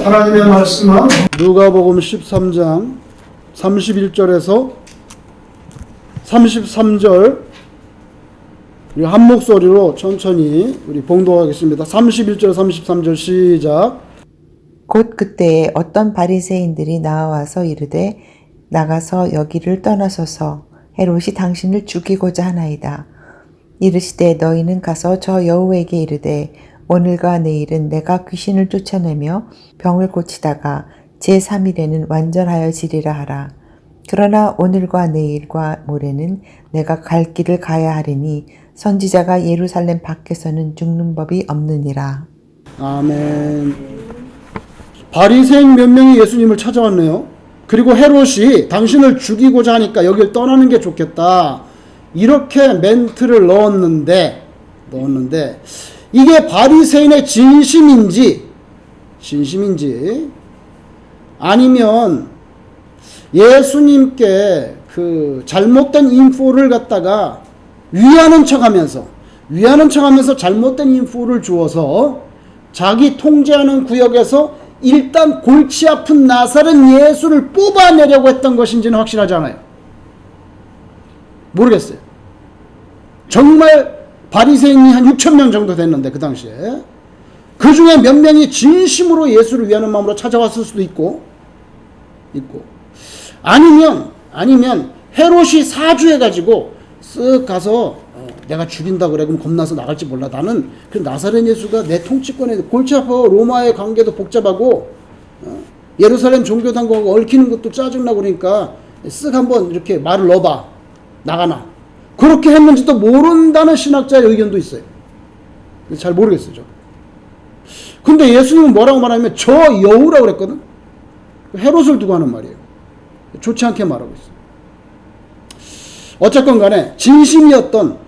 하나님의 말씀은 누가복음 13장 31절에서 33절 우리 한 목소리로 천천히 우리 봉독하겠습니다. 31절 33절 시작. 곧 그때에 어떤 바리새인들이 나와서 이르되 나가서 여기를 떠나소서 헤롯이 당신을 죽이고자 하나이다. 이르시되 너희는 가서 저 여우에게 이르되 오늘과 내일은 내가 귀신을 쫓아내며 병을 고치다가 제3일에는 완전하여지리라 하라. 그러나 오늘과 내일과 모레는 내가 갈 길을 가야 하리니 선지자가 예루살렘 밖에서는 죽는 법이 없느니라. 아멘. 바리새인 몇 명이 예수님을 찾아왔네요. 그리고 헤롯이 당신을 죽이고자 하니까 여길 떠나는 게 좋겠다. 이렇게 멘트를 넣었는데 이게 바리새인의 진심인지 아니면 예수님께 그 잘못된 인포를 갖다가 위하는 척하면서 잘못된 인포를 주어서 자기 통제하는 구역에서 일단 골치 아픈 나사렛 예수를 뽑아내려고 했던 것인지는 확실하지 않아요. 모르겠어요. 정말 바리새인이 한 6천 명 정도 됐는데 그 당시에 그 중에 몇 명이 진심으로 예수를 위하는 마음으로 찾아왔을 수도 있고 아니면 헤롯이 사주해가지고 쓱 가서 내가 죽인다 그래 그럼 겁나서 나갈지 몰라. 나는 그 나사렛 예수가 내 통치권에 골치 아파. 로마의 관계도 복잡하고 예루살렘 종교당국하고 얽히는 것도 짜증나고 그러니까 쓱 한번 이렇게 말을 넣어봐. 나가나. 그렇게 했는지도 모른다는 신학자의 의견도 있어요. 잘 모르겠어요. 근데 예수님은 뭐라고 말하냐면 저 여우라고 그랬거든. 헤롯을 두고 하는 말이에요. 좋지 않게 말하고 있어요. 어쨌건 간에 진심이었던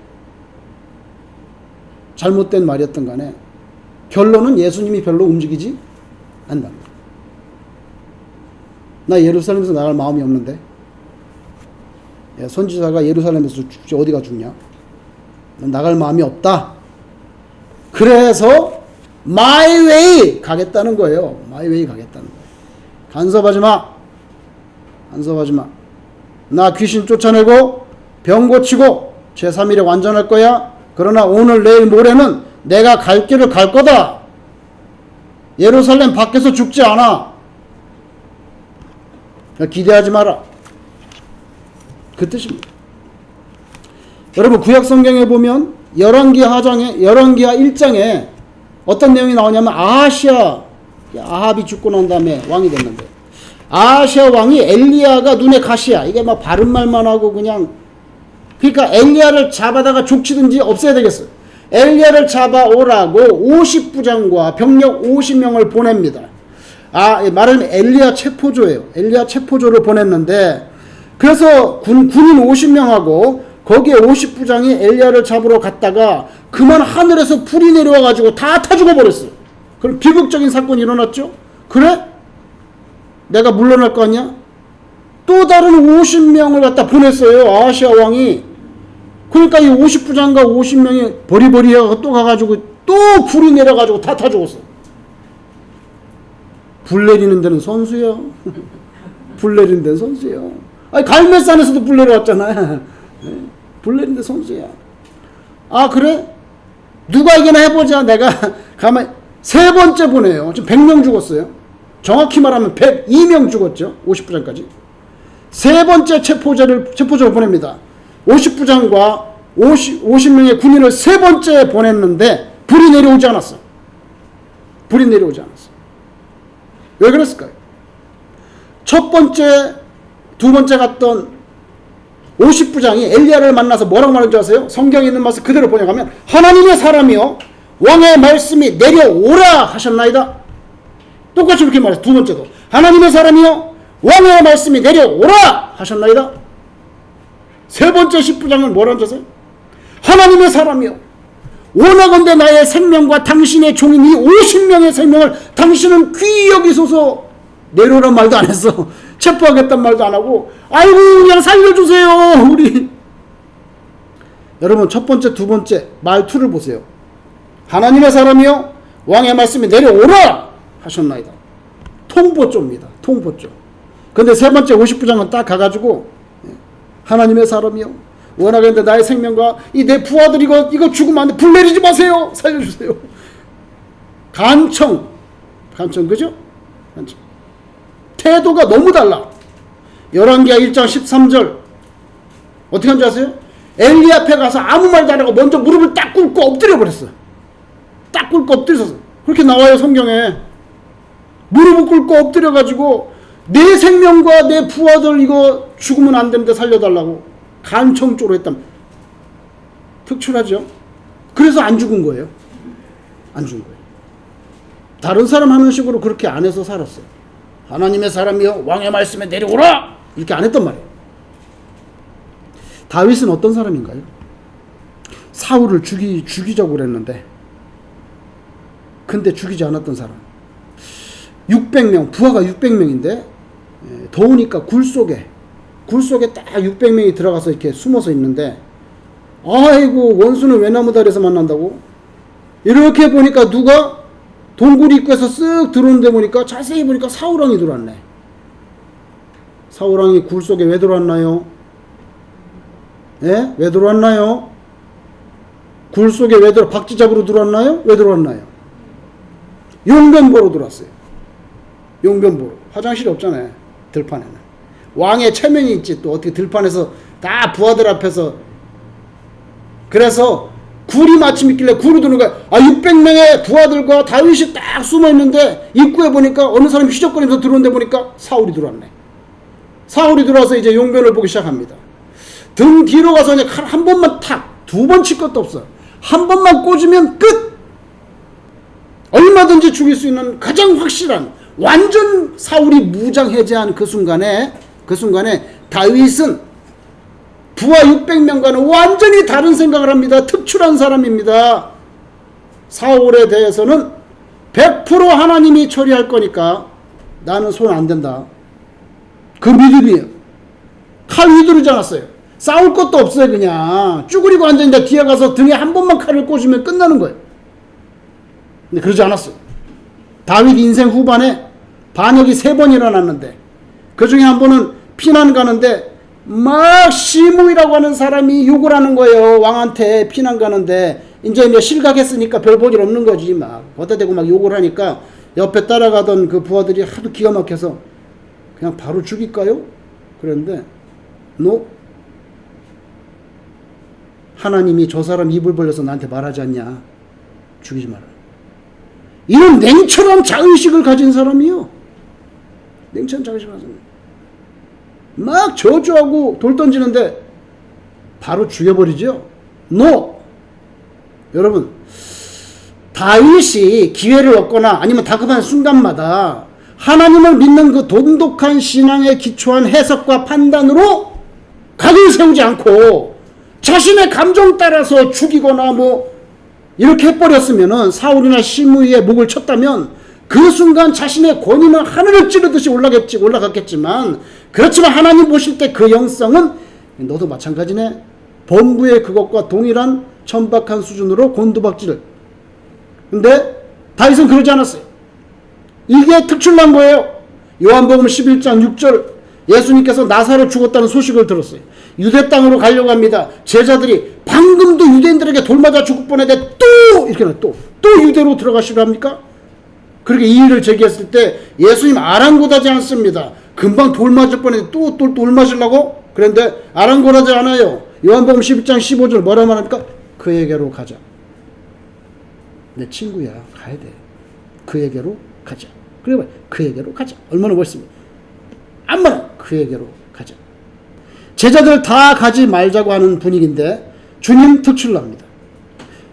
잘못된 말이었던 간에 결론은 예수님이 별로 움직이지 않는다. 나 예루살렘에서 나갈 마음이 없는데 선지자가 예루살렘에서 죽지 어디가 죽냐? 나갈 마음이 없다. 그래서 my way 가겠다는 거예요. my way 가겠다는 거예요. 간섭하지 마. 나 귀신 쫓아내고 병 고치고 제3일에 완전할 거야. 그러나 오늘 내일 모레는 내가 갈 길을 갈 거다. 예루살렘 밖에서 죽지 않아. 기대하지 마라. 그 뜻입니다. 여러분 구약 성경에 보면 열왕기하 1장에 어떤 내용이 나오냐면 아합이 죽고 난 다음에 왕이 됐는데 아하시아 왕이 엘리야가 눈에 가시야. 이게 막 바른 말만 하고 그러니까 엘리야를 잡아다가 족치든지 없애야 되겠어요. 엘리야를 잡아오라고 50부장과 병력 50명을 보냅니다. 말하자면 엘리야 체포조예요. 엘리야 체포조를 보냈는데 그래서 군인 50명하고 거기에 50부장이 엘리야를 잡으러 갔다가 그만 하늘에서 불이 내려와가지고 다 타 죽어버렸어요. 그럼 비극적인 사건이 일어났죠. 그래? 내가 물러날 거 아니야? 또 다른 50명을 갖다 보냈어요. 아하시아 왕이. 그러니까 이 50부장과 50명이 버리버리하고 또 가가지고 또 불이 내려가지고 다 타 죽었어. 불 내리는 데는 선수야. 불 내리는 데는 선수야. 갈멜산에서도 불 내려왔잖아. 불 내리는 데 선수야. 그래? 누가 이겨나 해보자. 내가 가만히 세 번째 보내요. 지금 100명 죽었어요. 정확히 말하면 102명 죽었죠. 50부장까지. 세 번째 체포조를 보냅니다. 50부장과 50명의 군인을 세 번째 보냈는데 불이 내려오지 않았어. 왜 그랬을까요? 첫 번째, 두 번째 갔던 50부장이 엘리야를 만나서 뭐라고 말한 줄 아세요? 성경에 있는 말씀 그대로 번역하면 하나님의 사람이요 왕의 말씀이 내려오라 하셨나이다. 똑같이 이렇게 말했어요. 두 번째도 하나님의 사람이요 왕의 말씀이 내려오라 하셨나이다. 세 번째 10부장은 뭐라는 줄 아세요? 하나님의 사람이요 원하건대 나의 생명과 당신의 종인 이 50명의 생명을 당신은 귀히 여기소서. 내려오란 말도 안 했어. 체포하겠단 말도 안 하고 아이고 그냥 살려주세요 우리. 여러분 첫 번째 두 번째 말투를 보세요. 하나님의 사람이요 왕의 말씀이 내려오라 하셨나이다. 통보조입니다. 통보조. 근데 세 번째 50부장은 딱 가가지고 하나님의 사람이요, 원하건대 나의 생명과 이 내 부하들 이거 죽으면 안 돼. 불 내리지 마세요. 살려주세요. 간청 그죠? 간청. 태도가 너무 달라. 열왕기하 1장 13절 어떻게 한줄 아세요? 엘리 앞에 가서 아무 말도 안 하고 먼저 무릎을 딱 꿇고 엎드려 버렸어. 딱 꿇고 엎드렸어. 그렇게 나와요 성경에. 무릎을 꿇고 엎드려 가지고 내 생명과 내 부하들 이거 죽으면 안 되는데 살려달라고 간청조로 했다면 특출하죠. 그래서 안 죽은 거예요. 안 죽은 거예요. 다른 사람 하는 식으로 그렇게 안 해서 살았어요. 하나님의 사람이여 왕의 말씀에 내려오라 이렇게 안 했단 말이에요. 다윗은 어떤 사람인가요? 사울을 죽이자고 그랬는데 근데 죽이지 않았던 사람. 600명 부하가 600명인데 더우니까 굴 속에 딱 600명이 들어가서 이렇게 숨어서 있는데, 아이고 원수는 외나무다리에서 만난다고. 이렇게 보니까 누가 동굴 입구에서 쓱 들어오는데 보니까 자세히 보니까 사울왕이 들어왔네. 사울왕이 굴 속에 왜 들어왔나요? 예? 왜 들어왔나요? 굴 속에 왜 박쥐 잡으러 들어왔나요? 왜 들어왔나요? 용변 보러 들어왔어요. 용변 보러. 화장실이 없잖아요. 들판에는. 왕의 체면이 있지. 또 어떻게 들판에서 다 부하들 앞에서. 그래서 굴이 마침 있길래 굴이 드는 거야. 600명의 부하들과 다윗이 딱 숨어 있는데 입구에 보니까 어느 사람이 휘적거리면서 들어오는데 보니까 사울이 들어왔네. 사울이 들어와서 이제 용변을 보기 시작합니다. 등 뒤로 가서 그냥 칼 한 번만 탁, 두 번 칠 것도 없어. 한 번만 꽂으면 끝! 얼마든지 죽일 수 있는 가장 확실한, 완전 사울이 무장해제한 그 순간에 다윗은 부하 600명과는 완전히 다른 생각을 합니다. 특출한 사람입니다. 사울에 대해서는 100% 하나님이 처리할 거니까 나는 손 안 댄다. 그 믿음이에요. 칼 휘두르지 않았어요. 싸울 것도 없어요. 그냥 쭈그리고 앉아있는데 뒤에 가서 등에 한 번만 칼을 꽂으면 끝나는 거예요. 근데 그러지 않았어요. 다윗 인생 후반에 반역이 3번 일어났는데 그 중에 한 번은 피난 가는데 막 시므이라고 하는 사람이 욕을 하는 거예요. 왕한테 피난 가는데 이제 실각했으니까 별 볼 일 없는 거지. 막 버다 대고 막 욕을 하니까 옆에 따라가던 그 부하들이 하도 기가 막혀서 그냥 바로 죽일까요? 그랬는데 너 하나님이 저 사람 입을 벌려서 나한테 말하지 않냐. 죽이지 마라. 이런 냉철한 자의식을 가진 사람이요. 냉철한 자의식을 가진 사람. 막 저주하고 돌 던지는데 바로 죽여버리죠. NO! 여러분, 다윗이 기회를 얻거나 아니면 다급한 순간마다 하나님을 믿는 그 돈독한 신앙에 기초한 해석과 판단으로 각을 세우지 않고 자신의 감정 따라서 죽이거나 뭐 이렇게 해버렸으면은 사울이나 시므이의 목을 쳤다면 그 순간 자신의 권위는 하늘을 찌르듯이 올라갔겠지만, 그렇지만 하나님 보실 때 그 영성은 너도 마찬가지네. 범부의 그것과 동일한 천박한 수준으로 곤두박질을. 근데 다윗은 그러지 않았어요. 이게 특출난 거예요. 요한복음 11장 6절 예수님께서 나사로 죽었다는 소식을 들었어요. 유대 땅으로 가려고 합니다. 제자들이 방금도 유대인들에게 돌 맞아 죽을 뻔했는데 또 이렇게 또 유대로 들어가시려 합니까? 그렇게 이의를 제기했을 때 예수님 아랑곳하지 않습니다. 금방 돌 맞을 뻔했는데 또 돌 맞으려고? 그런데 아랑곳하지 않아요. 요한복음 11장 15절 뭐라 말합니까? 그에게로 가자. 내 친구야, 가야 돼. 그에게로 가자. 그래 봐, 그에게로 가자. 얼마나 멋있습니까? 암만 그에게로 가자. 제자들 다 가지 말자고 하는 분위기인데 주님 특출납니다.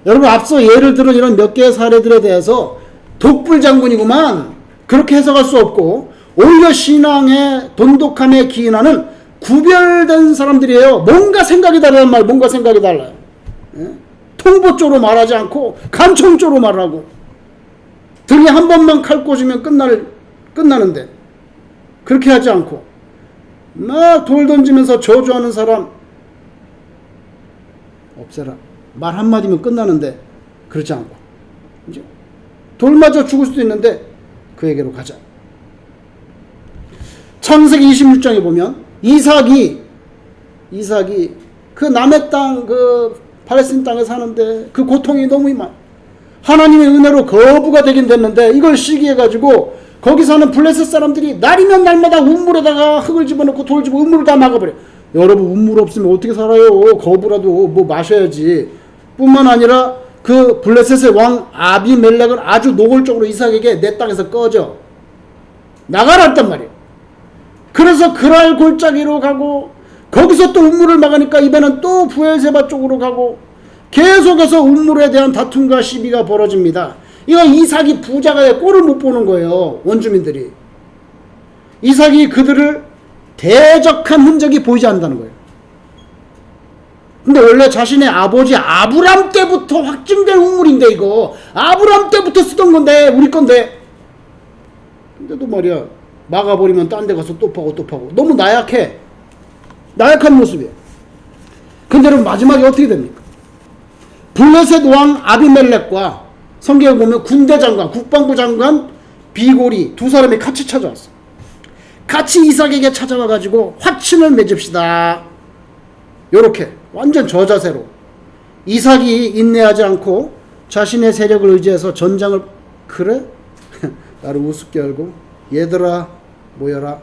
여러분, 앞서 예를 들은 이런 몇 개의 사례들에 대해서 독불 장군이구만 그렇게 해석할 수 없고, 오히려 신앙의 돈독함에 기인하는 구별된 사람들이에요. 뭔가 생각이 다르단 말, 뭔가 생각이 달라요. 예? 통보조로 말하지 않고 간청조로 말하고, 등에 한 번만 칼 꽂으면 끝나는데 그렇게 하지 않고 막 돌 던지면서 저주하는 사람 없애라. 말 한마디면 끝나는데 그렇지 않고, 이제 돌 맞아 죽을 수도 있는데 그에게로 가자. 창세기 26장에 보면 이삭이 그 남의 땅, 그 팔레스틴 땅에 사는데 그 고통이 너무 많아. 하나님의 은혜로 거부가 되긴 됐는데 이걸 시기해가지고 거기 사는 블레셋 사람들이 날이면 날마다 우물에다가 흙을 집어넣고 돌 집어 우물을 다 막아버려. 여러분, 우물 없으면 어떻게 살아요? 거부라도 뭐 마셔야지. 뿐만 아니라 그 블레셋의 왕 아비멜렉은 아주 노골적으로 이삭에게 내 땅에서 꺼져 나가라 했단 말이에요. 그래서 그랄 골짜기로 가고 거기서 또 우물을 막으니까 이번엔 또 부엘세바 쪽으로 가고 계속해서 우물에 대한 다툼과 시비가 벌어집니다. 이거 이삭이 부자가 꼴을 못 보는 거예요. 원주민들이. 이삭이 그들을 대적한 흔적이 보이지 않는다는 거예요. 근데 원래 자신의 아버지 아브람 때부터 확증된 우물인데 이거 아브람 때부터 쓰던 건데 우리 건데 근데도 말이야 막아버리면 딴 데 가서 또 파고 너무 나약한 모습이에요. 근데 여러분 마지막에 어떻게 됩니까? 블레셋 왕 아비멜렉과 성경에 보면 군대 장관 국방부 장관 비골이 두 사람이 같이 찾아왔어. 같이 이삭에게 찾아와 가지고 화친을 맺읍시다. 요렇게 완전 저자세로 이삭이 인내하지 않고 자신의 세력을 의지해서 전장을 그래? 나를 우습게 알고 얘들아 모여라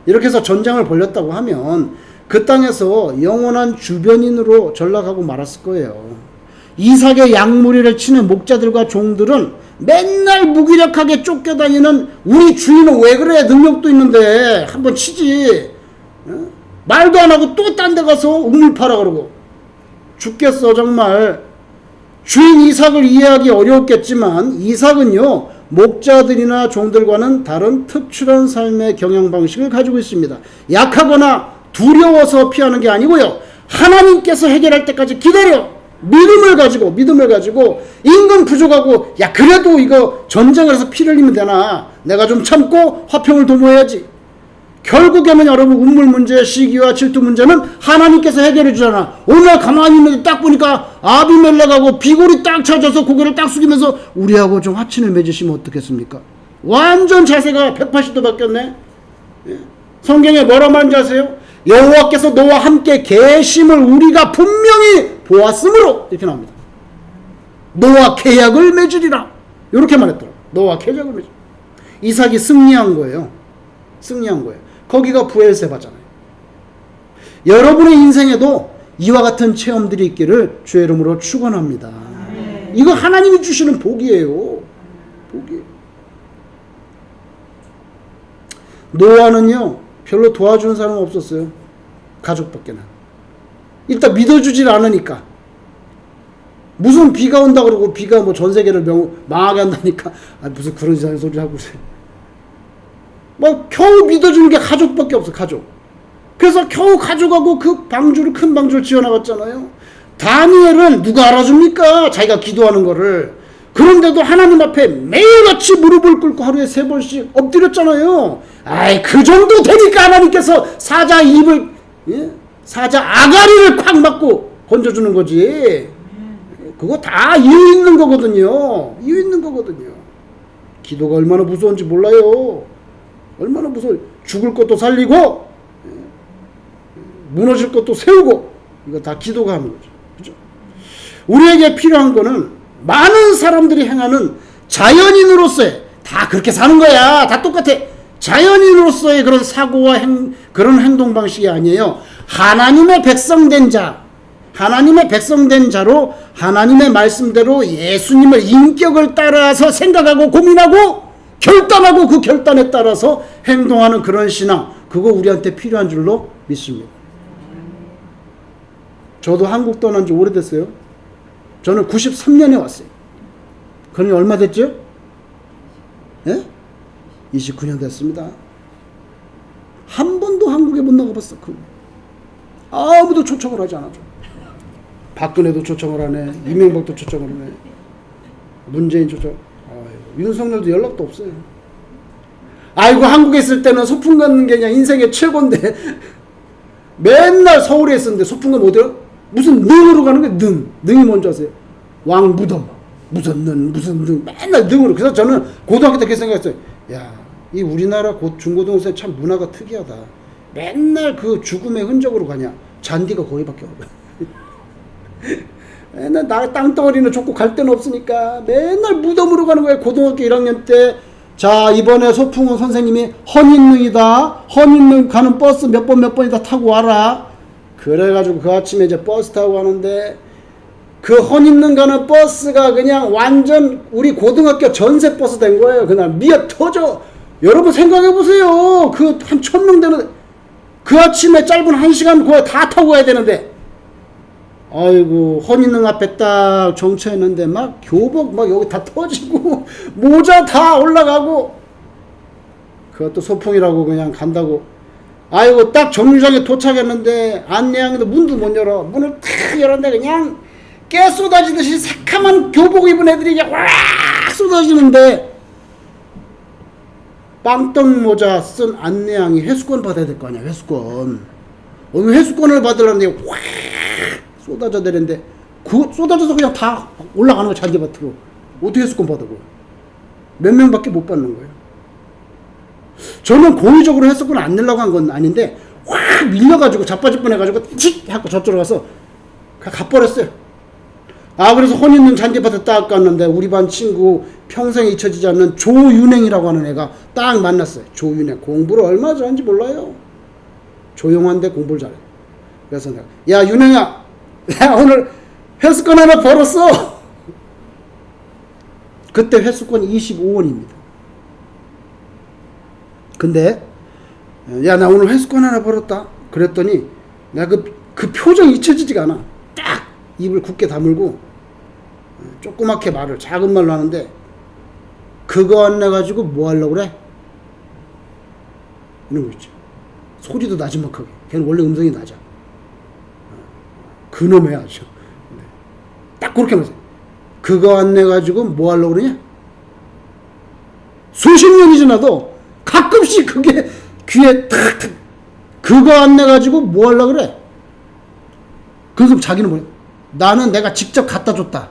이렇게 해서 전장을 벌였다고 하면 그 땅에서 영원한 주변인으로 전락하고 말았을 거예요. 이삭의 양무리를 치는 목자들과 종들은 맨날 무기력하게 쫓겨다니는 우리 주인은 왜 그래? 능력도 있는데 한번 치지. 말도 안 하고 또 딴 데 가서 우물 파라 그러고 죽겠어 정말. 주인 이삭을 이해하기 어려웠겠지만 이삭은요 목자들이나 종들과는 다른 특출한 삶의 경영 방식을 가지고 있습니다. 약하거나 두려워서 피하는 게 아니고요 하나님께서 해결할 때까지 기다려 믿음을 가지고 임금 부족하고 야 그래도 이거 전쟁을 해서 피를 흘리면 되나 내가 좀 참고 화평을 도모해야지. 결국에는 여러분 우물 문제 시기와 질투 문제는 하나님께서 해결해 주잖아. 오늘 가만히 있는데 딱 보니까 아비멜렉하고 비골이 딱 찾아서 고개를 딱 숙이면서 우리하고 좀 화친을 맺으시면 어떻겠습니까? 완전 자세가 180도 바뀌었네. 성경에 뭐라 말인지 아세요? 여호와께서 너와 함께 계심을 우리가 분명히 보았으므로 이렇게 나옵니다. 너와 계약을 맺으리라 이렇게 말했더라고. 너와 계약을 맺으리라. 이삭이 승리한 거예요. 거기가 부엘세바잖아요. 여러분의 인생에도 이와 같은 체험들이 있기를 주의 이름으로 축원합니다. 이거 하나님이 주시는 복이에요. 노아는요 별로 도와주는 사람은 없었어요. 가족밖에는. 일단 믿어주질 않으니까. 무슨 비가 온다 그러고 비가 뭐 전 세계를 망하게 한다니까. 무슨 그런 이상한 소리 하고 그래. 뭐 겨우 믿어주는 게 가족밖에 없어. 가족. 그래서 겨우 가져가고 그 방주를 큰 방주를 지어나갔잖아요. 다니엘은 누가 알아줍니까? 자기가 기도하는 거를. 그런데도 하나님 앞에 매일같이 무릎을 꿇고 하루에 3번씩 엎드렸잖아요. 아이 그 정도 되니까 하나님께서 사자 입을 사자 아가리를 콱 맞고 건져주는 거지. 그거 다 이유 있는 거거든요. 기도가 얼마나 무서운지 몰라요. 얼마나 무서워. 죽을 것도 살리고 무너질 것도 세우고 이거 다 기도가 하는 거죠. 그죠? 우리에게 필요한 거는 많은 사람들이 행하는 자연인으로서의 다 그렇게 사는 거야. 다 똑같아. 자연인으로서의 그런 사고와 그런 행동 방식이 아니에요. 하나님의 백성된 자로 하나님의 말씀대로 예수님의 인격을 따라서 생각하고 고민하고 결단하고 그 결단에 따라서 행동하는 그런 신앙, 그거 우리한테 필요한 줄로 믿습니다. 저도 한국 떠난 지 오래됐어요. 저는 93년에 왔어요. 그러니 얼마 됐죠? 29년 됐습니다. 한 번도 한국에 못 나가봤어. 아무도 초청을 하지 않아줘. 박근혜도 초청을 하네. 이명박도 초청을 하네. 문재인 초청. 윤석열도 연락도 없어요. 아이고 한국에 있을 때는 소풍 가는 게 그냥 인생의 최고인데 맨날 서울에 있었는데 소풍 가면 어디요? 무슨 능으로 가는 거예요. 능이 뭔지 아세요? 왕무덤 무슨 능 맨날 능으로. 그래서 저는 고등학교 때 그렇게 생각했어요. 야 이 우리나라 중고등학생 참 문화가 특이하다. 맨날 그 죽음의 흔적으로 가냐. 잔디가 거기밖에 없어. 맨날 땅덩어리는 좁고 갈 데는 없으니까 맨날 무덤으로 가는 거야. 고등학교 1학년 때. 자, 이번에 소풍은 선생님이 헌인릉이다. 헌인릉 가는 버스 몇 번이다 타고 와라. 그래가지고 그 아침에 이제 버스 타고 가는데 그 헌인릉 가는 버스가 그냥 완전 우리 고등학교 전세 버스 된 거예요. 그날 미어 터져. 여러분 생각해보세요. 그 한 1000명 되는 그 아침에 짧은 1시간 거의 다 타고 가야 되는데, 아이고 헌인릉 앞에 딱 정차했는데 막 교복 막 여기 다 터지고 모자 다 올라가고, 그것도 소풍이라고 그냥 간다고. 아이고 딱 정류장에 도착했는데 안내양도 문도 못 열어. 문을 탁 열었는데 그냥 깨 쏟아지듯이 새카만 교복 입은 애들이 그냥 와 쏟아지는데, 빵떡 모자 쓴 안내양이 회수권 받아야 될 거 아니야. 회수권. 회수권을 받으려는데 확 쏟아져 내리는데, 그 쏟아져서 그냥 다 올라가는 거야. 잔디밭으로. 어떻게 회수권 받고. 몇 명밖에 못 받는 거예요. 저는 고의적으로 회수권 안 내려고 한 건 아닌데 확 밀려가지고 자빠질 뻔해가지고 틱 하고 저쪽으로 가서 가버렸어요. 아, 그래서 혼있는 잔디밭에 딱 갔는데 우리 반 친구 평생 잊혀지지 않는 조윤행이라고 하는 애가 딱 만났어요. 조윤행. 공부를 얼마나 잘하는지 몰라요. 조용한데 공부를 잘해. 그래서 내가, 야 윤행아, 야 오늘 회수권 하나 벌었어. 그때 회수권이 25원입니다. 근데 야 나 오늘 회수권 하나 벌었다. 그랬더니 내가 그 표정이 잊혀지지가 않아. 딱 입을 굳게 다물고 조그맣게 말을 작은 말로 하는데, 그거 안 내가지고 뭐 하려고 그래? 이런 거 있죠. 소리도 나지막하게. 걔는 원래 음성이 낮아. 그놈의 아주. 딱 그렇게 말해요. 그거 안 내가지고 뭐 하려고 그러냐? 수십 년이 지나도 가끔씩 그게 귀에 탁, 그거 안 내가지고 뭐 하려고 그래? 그래서 자기는 뭐야? 나는 내가 직접 갖다 줬다.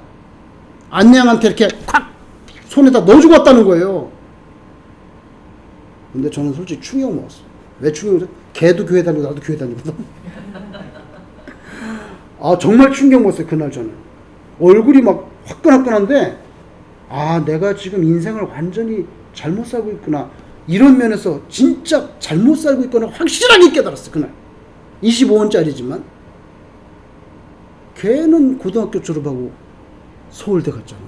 안내양한테 이렇게 콱 손에다 넣어주고 왔다는 거예요. 근데 저는 솔직히 충격 먹었어. 왜 충격 먹었어? 걔도 교회 다니고 나도 교회 다니거든. 아, 정말 충격 먹었어요. 그날 저는. 얼굴이 막 화끈화끈한데, 아, 내가 지금 인생을 완전히 잘못 살고 있구나. 이런 면에서 진짜 잘못 살고 있구나 확실하게 깨달았어요. 그날. 25원짜리지만. 걔는 고등학교 졸업하고 서울대 갔잖아.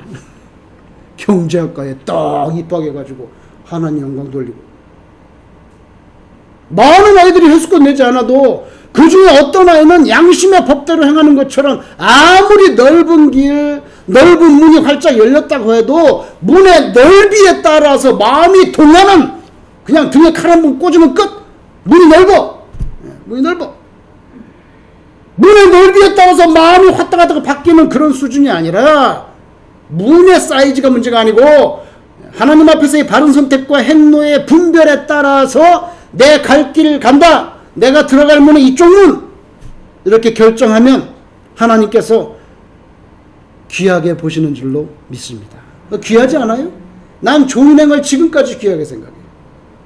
경제학과에 딱 입학해가지고 하나님 영광 돌리고. 많은 아이들이 회수권 내지 않아도 그 중에 어떤 아이는 양심의 법대로 행하는 것처럼 아무리 넓은 길, 넓은 문이 활짝 열렸다고 해도 문의 넓이에 따라서 마음이 동하는, 그냥 등에 칼 한 번 꽂으면 끝. 문이 넓어. 문이 넓어. 문의 넓이에 따라서 마음이 왔다 갔다 바뀌는 그런 수준이 아니라, 문의 사이즈가 문제가 아니고 하나님 앞에서의 바른 선택과 행로의 분별에 따라서 내 갈 길을 간다. 내가 들어갈 문은 이쪽 문. 이렇게 결정하면 하나님께서 귀하게 보시는 줄로 믿습니다. 귀하지 않아요? 난 조인행을 지금까지 귀하게 생각해요.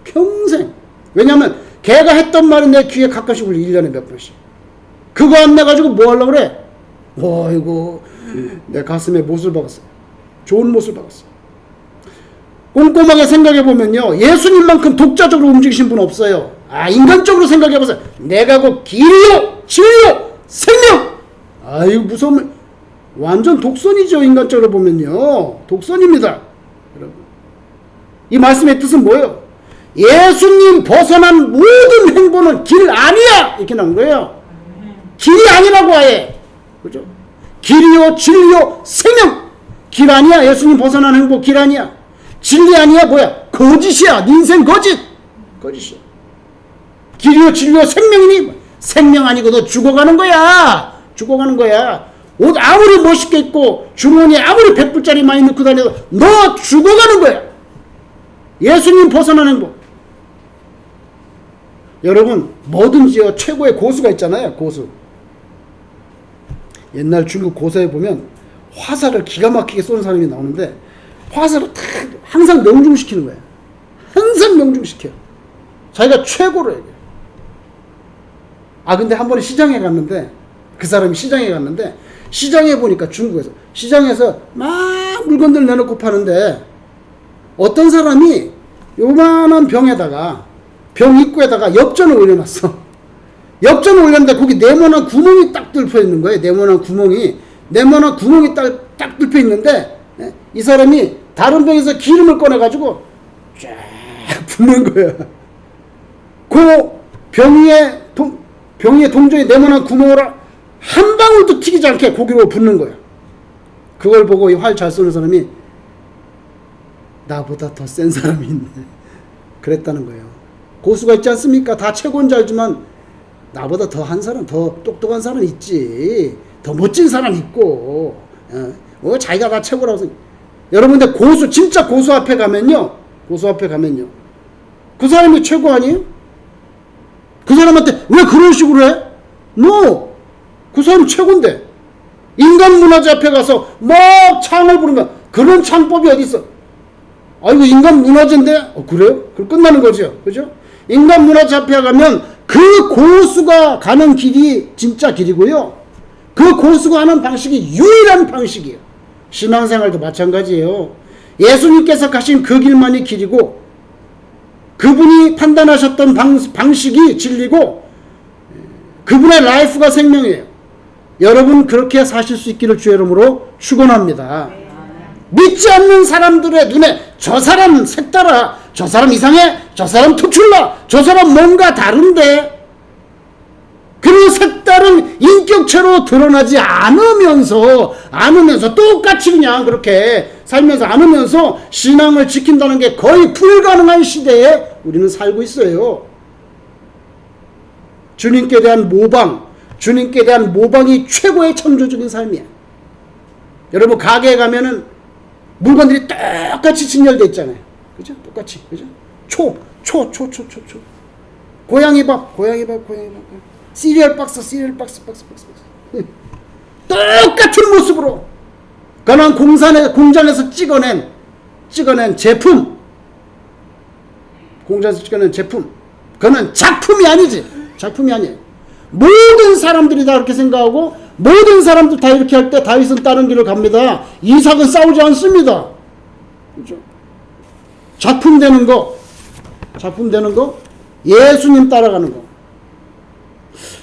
평생. 왜냐하면 걔가 했던 말은 내 귀에 가끔씩 울려. 1년에 몇 번씩. 그거 안 내가지고 뭐 하려고 그래? 어이구, 내 가슴에 못을 박았어. 좋은 못을 박았어. 꼼꼼하게 생각해보면요, 예수님만큼 독자적으로 움직이신 분 없어요. 아, 인간적으로 생각해보세요. 내가 곧 길이요 진리요 생명. 아유, 무서운, 완전 독선이죠. 인간적으로 보면요, 독선입니다. 여러분, 이 말씀의 뜻은 뭐예요? 예수님 벗어난 모든 행보는 길 아니야, 이렇게 나온 거예요. 길이 아니라고 아예. 그죠? 길이요 진리요 생명. 길 아니야. 예수님 벗어난 행보 길 아니야. 진리 아니야. 뭐야? 거짓이야. 네 인생 거짓. 거짓이야. 길이요 진리요 생명이니? 생명 아니고 너 죽어가는 거야. 죽어가는 거야. 옷 아무리 멋있게 입고 주머니에 아무리 100불짜리 많이 넣고 다녀도 너 죽어가는 거야. 예수님 벗어난 행보. 여러분, 뭐든지요 최고의 고수가 있잖아요. 고수. 옛날 중국 고서에 보면 화살을 기가 막히게 쏘는 사람이 나오는데, 화살을 탁 항상 명중시키는 거야. 평생 명중시켜요. 자기가 최고로 얘기해요. 근데 한 번에 시장에 갔는데, 그 사람이 시장에 갔는데, 시장에 보니까 중국에서, 시장에서 막 물건들 내놓고 파는데, 어떤 사람이 요만한 병에다가, 병 입구에다가 엽전을 올려놨어. 엽전을 올렸는데 거기 네모난 구멍이 딱 뚫혀 있는 거예요. 네모난 구멍이 딱 뚫혀 있는데, 이 사람이 다른 병에서 기름을 꺼내가지고 쫙 붓는 거야. 그 병 위에 동전이 네모난 구멍을 한 방울도 튀기지 않게 고기로 붓는 거야. 그걸 보고 이 활 잘 쏘는 사람이 나보다 더 센 사람이 있네. 그랬다는 거예요. 고수가 있지 않습니까? 다 최고인 줄 알지만 나보다 더 한 사람, 더 똑똑한 사람 있지. 더 멋진 사람 있고. 자기가 다 최고라고 생각. 여러분들 진짜 고수 앞에 가면요. 그 사람이 최고 아니에요? 그 사람한테 왜 그런 식으로 해? No! 그 사람이 최고인데. 인간 문화재 앞에 가서 막 창을 부는 거야. 그런 창법이 어디 있어? 이거 인간 문화재인데? 그래요? 그럼 끝나는 거죠. 그죠? 인간 문화재 앞에 가면 그 고수가 가는 길이 진짜 길이고요. 그 고수가 하는 방식이 유일한 방식이에요. 신앙생활도 마찬가지예요. 예수님께서 가신 그 길만이 길이고, 그분이 판단하셨던 방식이 진리고, 그분의 라이프가 생명이에요. 여러분 그렇게 사실 수 있기를 주의 이름으로 축원합니다. 믿지 않는 사람들의 눈에 저 사람 색달라, 저 사람 이상해, 저 사람 특출나, 저 사람 뭔가 다른데, 그 색다른 인격체로 드러나지 않으면서 똑같이 그냥 그렇게 살면서 않으면서 신앙을 지킨다는 게 거의 불가능한 시대에 우리는 살고 있어요. 주님께 대한 모방이 최고의 창조적인 삶이야. 여러분 가게에 가면은 물건들이 똑같이 진열되어 있잖아요. 그죠? 똑같이. 그죠? 초. 고양이 밥. 시리얼 박스. 똑같은 모습으로. 그는 공장에서 찍어낸 제품. 공장에서 찍어낸 제품. 그는 작품이 아니지. 작품이 아니에요. 모든 사람들이 다 그렇게 생각하고, 모든 사람들 다 이렇게 할 때 다윗은 다른 길을 갑니다. 이삭은 싸우지 않습니다. 그렇죠? 작품 되는 거, 예수님 따라가는 거,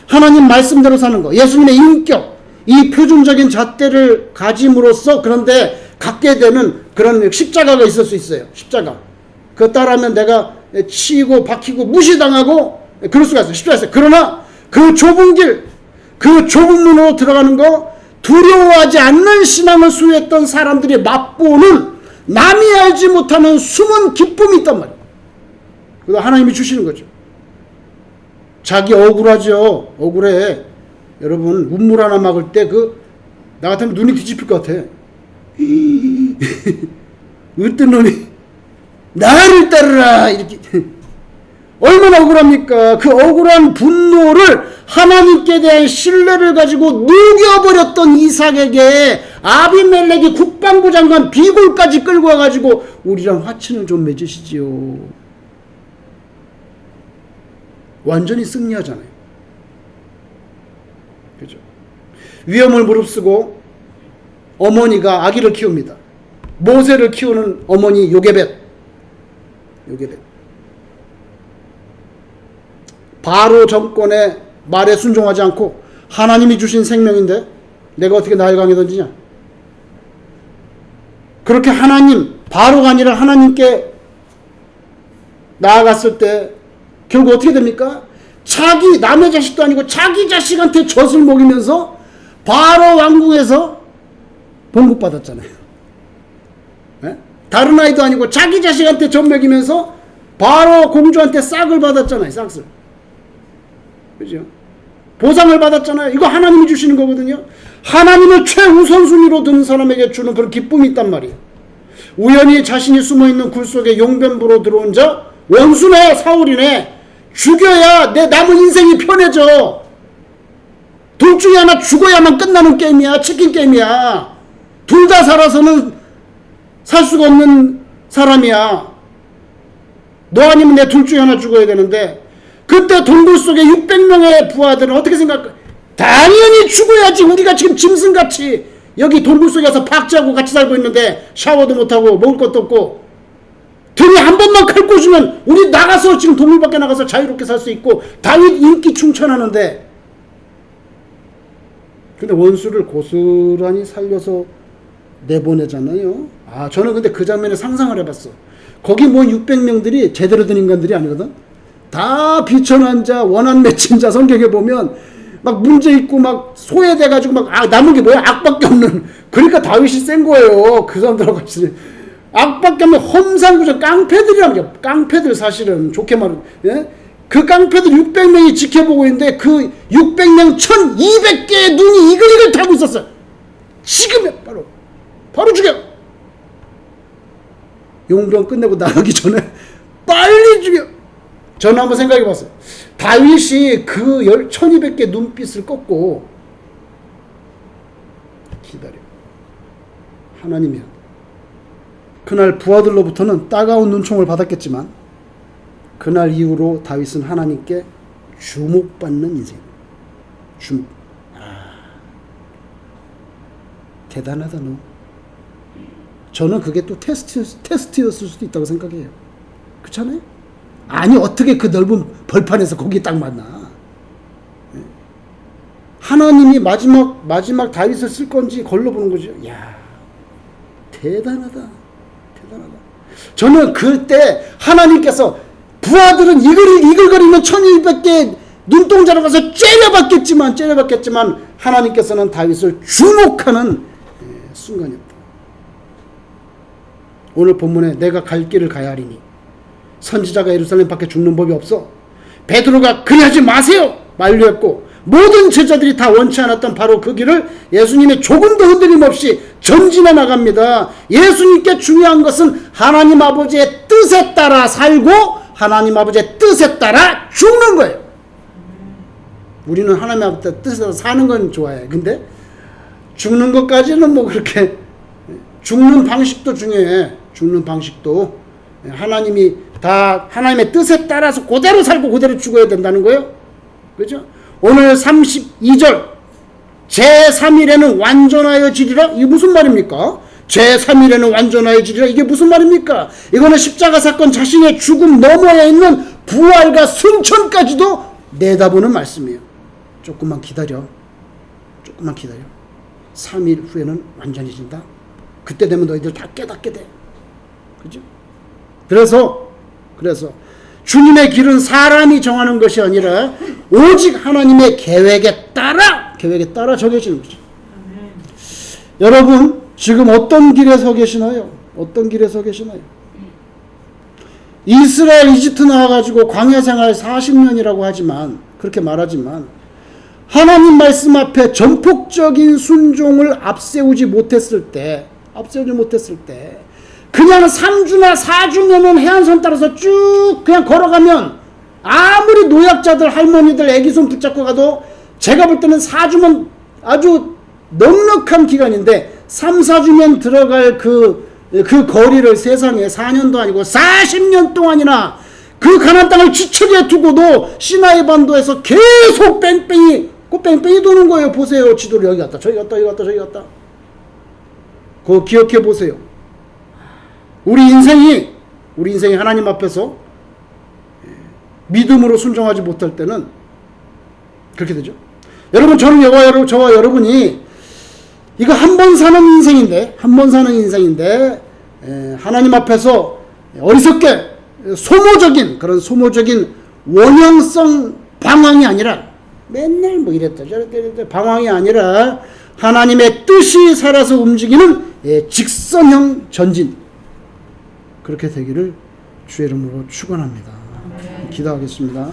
하나님 말씀대로 사는 거, 예수님의 인격, 이 표준적인 잣대를 가짐으로써 그런데 갖게 되는 그런 십자가가 있을 수 있어요. 십자가. 그거 따라하면 내가 치이고 박히고 무시당하고 그럴 수가 있어요. 십자가 있어요. 그러나 그 좁은 길, 그 좁은 문으로 들어가는 거, 두려워하지 않는 신앙을 수호했던 사람들이 맛보는 남이 알지 못하는 숨은 기쁨이 있단 말이에요. 그거 하나님이 주시는 거죠. 자기 억울하죠. 억울해. 여러분 운물 하나 막을 때 나 같으면 눈이 뒤집힐 것 같아. 어떤 놈이 나를 따르라 이렇게. 얼마나 억울합니까? 그 억울한 분노를 하나님께 대한 신뢰를 가지고 녹여버렸던 이삭에게 아비멜렉이 국방부 장관 비골까지 끌고 와가지고 우리랑 화친을 좀 맺으시지요. 완전히 승리하잖아요. 그죠? 위험을 무릅쓰고 어머니가 아기를 키웁니다. 모세를 키우는 어머니 요게벳. 바로 정권의 말에 순종하지 않고 하나님이 주신 생명인데 내가 어떻게 나를 강에 던지냐. 그렇게 바로가 아니라 하나님께 나아갔을 때 결국 어떻게 됩니까? 남의 자식도 아니고 자기 자식한테 젖을 먹이면서 바로 왕궁에서 봉급받았잖아요. 네? 다른 아이도 아니고 자기 자식한테 젖 먹이면서 바로 공주한테 싹을 받았잖아요. 싹을. 그죠? 보상을 받았잖아요. 이거 하나님이 주시는 거거든요. 하나님을 최우선순위로 둔 사람에게 주는 그런 기쁨이 있단 말이에요. 우연히 자신이 숨어있는 굴 속에 용변부로 들어온 자, 원수네, 사울이네, 죽여야 내 남은 인생이 편해져. 둘 중에 하나 죽어야만 끝나는 게임이야. 치킨 게임이야. 둘 다 살아서는 살 수가 없는 사람이야. 너 아니면 내 둘 중에 하나 죽어야 되는데 그때 동굴 속에 600명의 부하들은 어떻게 생각할까? 당연히 죽어야지. 우리가 지금 짐승같이 여기 동굴 속에 서 박쥐하고 같이 살고 있는데 샤워도 못하고 먹을 것도 없고 등에 한 번만 칼 꽂으면 우리 나가서 지금 동굴 밖에 나가서 자유롭게 살 수 있고 다윗 인기 충천하는데 근데 원수를 고스란히 살려서 내보내잖아요. 아, 저는 근데 그 장면에 상상을 해봤어. 거기 뭐 600명들이 제대로 된 인간들이 아니거든. 다 비천한 자, 원한 맺힌 자 성경에 보면 막 문제 있고 막 소외돼가지고 막 남은 게 뭐야? 악밖에 없는. 그러니까 다윗이 센 거예요. 그 사람들하고 같이. 악밖에 없는 험상궂은 깡패들이란 말이야. 깡패들 사실은 좋게 말하면. 예? 그 깡패들 600명이 지켜보고 있는데 그 600명 1200개의 눈이 이글이글 타고 있었어. 지금이야. 바로 죽여. 용병 끝내고 나가기 전에 빨리 죽여. 저는 한번 생각해 봤어요. 다윗이 그 1200개 눈빛을 꺾고 기다려. 하나님이야. 그날 부하들로부터는 따가운 눈총을 받았겠지만 그날 이후로 다윗은 하나님께 주목받는 인생. 주목. 대단하다 너. 저는 그게 또 테스트였을 수도 있다고 생각해요. 그렇잖아요? 아니 어떻게 그 넓은 벌판에서 거기 딱 만나. 하나님이 마지막 다윗을 쓸 건지 걸러보는 거죠. 야, 대단하다. 저는 그때 하나님께서 부하들은 이글거리는 1200개 눈동자로 가서 째려봤겠지만 하나님께서는 다윗을 주목하는 순간이었다. 오늘 본문에 내가 갈 길을 가야 하리니 선지자가 예루살렘 밖에 죽는 법이 없어. 베드로가 그리하지 마세요 만류했고 모든 제자들이 다 원치 않았던 바로 그 길을 예수님이 조금도 흔들림 없이 전진해 나갑니다. 예수님께 중요한 것은 하나님 아버지의 뜻에 따라 살고 하나님 아버지의 뜻에 따라 죽는 거예요. 우리는 하나님 아버지의 뜻에 따라 사는 건 좋아해. 근데 죽는 것까지는 뭐 그렇게 죽는 방식도 중요해. 죽는 방식도 하나님이 다 하나님의 뜻에 따라서 그대로 살고 그대로 죽어야 된다는 거예요. 그죠? 오늘 32절 제3일에는 완전하여 지리라. 이게 무슨 말입니까? 제3일에는 완전하여 지리라. 이게 무슨 말입니까? 이거는 십자가 사건 자신의 죽음 너머에 있는 부활과 승천까지도 내다보는 말씀이에요. 조금만 기다려. 3일 후에는 완전해진다. 그때 되면 너희들 다 깨닫게 돼. 그죠? 그래서 주님의 길은 사람이 정하는 것이 아니라 오직 하나님의 계획에 따라 정해지는 거죠. 여러분 지금 어떤 길에 서 계시나요? 이스라엘 이집트 나와가지고 광야 생활 40년이라고 하지만 그렇게 말하지만 하나님 말씀 앞에 전폭적인 순종을 앞세우지 못했을 때 그냥 3주나 4주면은 해안선 따라서 쭉 그냥 걸어가면 아무리 노약자들 할머니들 애기손 붙잡고 가도 제가 볼 때는 4주면 아주 넉넉한 기간인데 3, 4주면 들어갈 그 거리를 세상에 4년도 아니고 40년 동안이나 그 가나안 땅을 지체리에 두고도 시나이 반도에서 계속 뺑뺑이 도는 거예요. 보세요. 지도를 여기 갔다 저기 갔다 그거 기억해 보세요. 우리 인생이 하나님 앞에서 믿음으로 순종하지 못할 때는 그렇게 되죠. 여러분 저와 여러분이 이거 한 번 사는 인생인데 하나님 앞에서 어리석게 소모적인 원형성 방황이 아니라 맨날 뭐 이랬다 저랬다 방황이 아니라 하나님의 뜻이 살아서 움직이는 직선형 전진 그렇게 되기를 주의 이름으로 축원합니다. 기도하겠습니다.